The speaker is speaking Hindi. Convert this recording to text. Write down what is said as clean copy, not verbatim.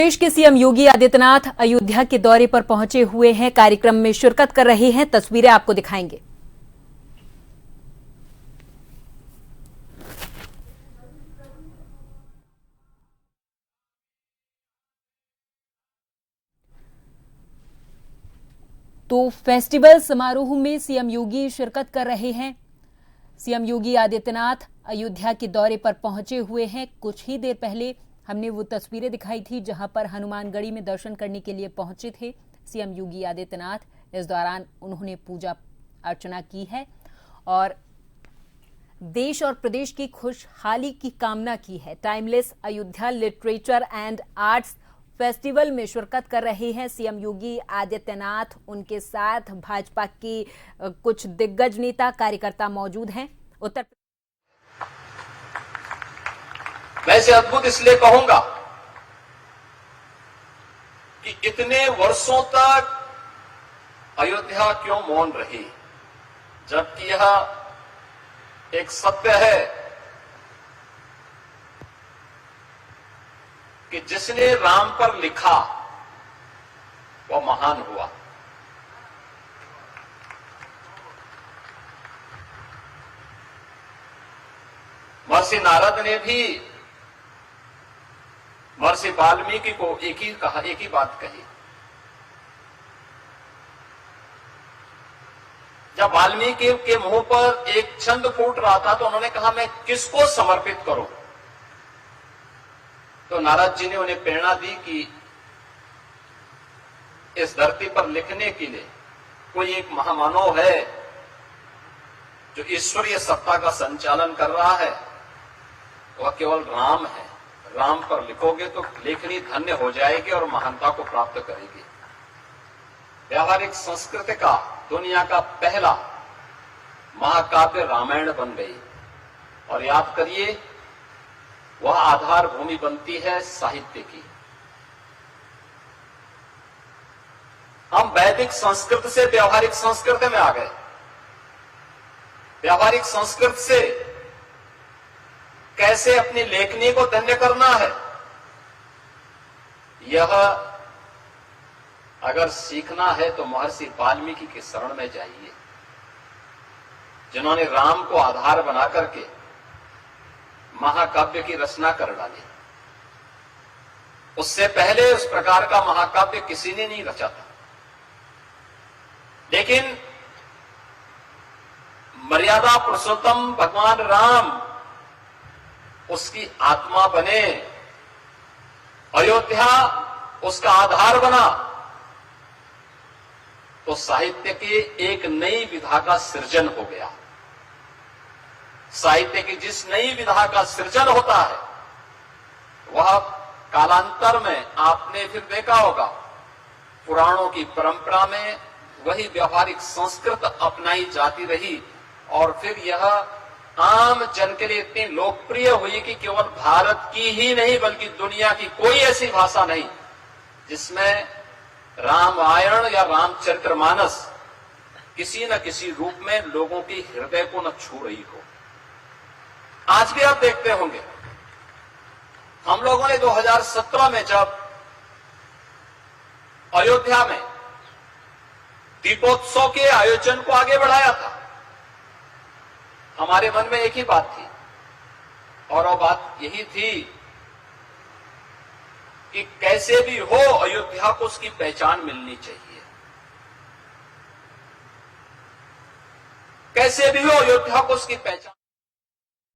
प्रदेश के सीएम योगी आदित्यनाथ अयोध्या के दौरे पर पहुंचे हुए हैं। कार्यक्रम में शिरकत कर रहे हैं। तस्वीरें आपको दिखाएंगे। तो फेस्टिवल समारोह में सीएम योगी शिरकत कर रहे हैं। सीएम योगी आदित्यनाथ अयोध्या के दौरे पर पहुंचे हुए हैं। कुछ ही देर पहले हमने वो तस्वीरें दिखाई थी जहां पर हनुमानगढ़ी में दर्शन करने के लिए पहुंचे थे सीएम योगी आदित्यनाथ। इस दौरान उन्होंने पूजा अर्चना की है और देश और प्रदेश की खुशहाली की कामना की है। Timeless Ayodhya literature and arts festival में शिरकत कर रहे हैं सीएम योगी आदित्यनाथ। उनके साथ भाजपा की कुछ दिग्गज नेता कार्यकर्ता मौजूद हैं। उत्तर मैं इसे अद्भुत इसलिए कहूंगा कि इतने वर्षों तक अयोध्या क्यों मौन रही, जबकि यह एक सत्य है कि जिसने राम पर लिखा वह महान हुआ। महर्षि नारद ने भी महर्षि वाल्मीकि को एक ही बात कही। जब वाल्मीकि के मुंह पर एक छंद फूट रहा था तो उन्होंने कहा मैं किसको समर्पित करूं, तो नारद जी ने उन्हें प्रेरणा दी कि इस धरती पर लिखने के लिए कोई एक महामानव है जो ईश्वरीय सत्ता का संचालन कर रहा है, वह केवल राम है। राम पर लिखोगे तो लेखनी धन्य हो जाएगी और महानता को प्राप्त करेगी। व्यावहारिक संस्कृति का दुनिया का पहला महाकाव्य रामायण बन गई और याद करिए वह आधार भूमि बनती है साहित्य की। हम वैदिक संस्कृत से व्यावहारिक संस्कृति में आ गए। व्यावहारिक संस्कृत से कैसे अपनी लेखनी को धन्य करना है, यह अगर सीखना है तो महर्षि वाल्मीकि के शरण में जाइए, जिन्होंने राम को आधार बना करके महाकाव्य की रचना कर डाली। उससे पहले उस प्रकार का महाकाव्य किसी ने नहीं रचा था। लेकिन मर्यादा पुरुषोत्तम भगवान राम उसकी आत्मा बने, अयोध्या उसका आधार बना, तो साहित्य की एक नई विधा का सृजन हो गया। साहित्य की जिस नई विधा का सृजन होता है वह कालांतर में आपने फिर देखा होगा पुराणों की परंपरा में वही व्यावहारिक संस्कृत अपनाई जाती रही और फिर यह आम जन के लिए इतनी लोकप्रिय हुई कि केवल भारत की ही नहीं बल्कि दुनिया की कोई ऐसी भाषा नहीं जिसमें रामायण या रामचरितमानस किसी न किसी रूप में लोगों की हृदय को न छू रही हो। आज भी आप देखते होंगे, हम लोगों ने 2017 में जब अयोध्या में दीपोत्सव के आयोजन को आगे बढ़ाया था, हमारे मन में एक ही बात थी और वो बात यही थी कि कैसे भी हो अयोध्या को उसकी पहचान मिलनी चाहिए। कैसे भी हो अयोध्या को उसकी पहचान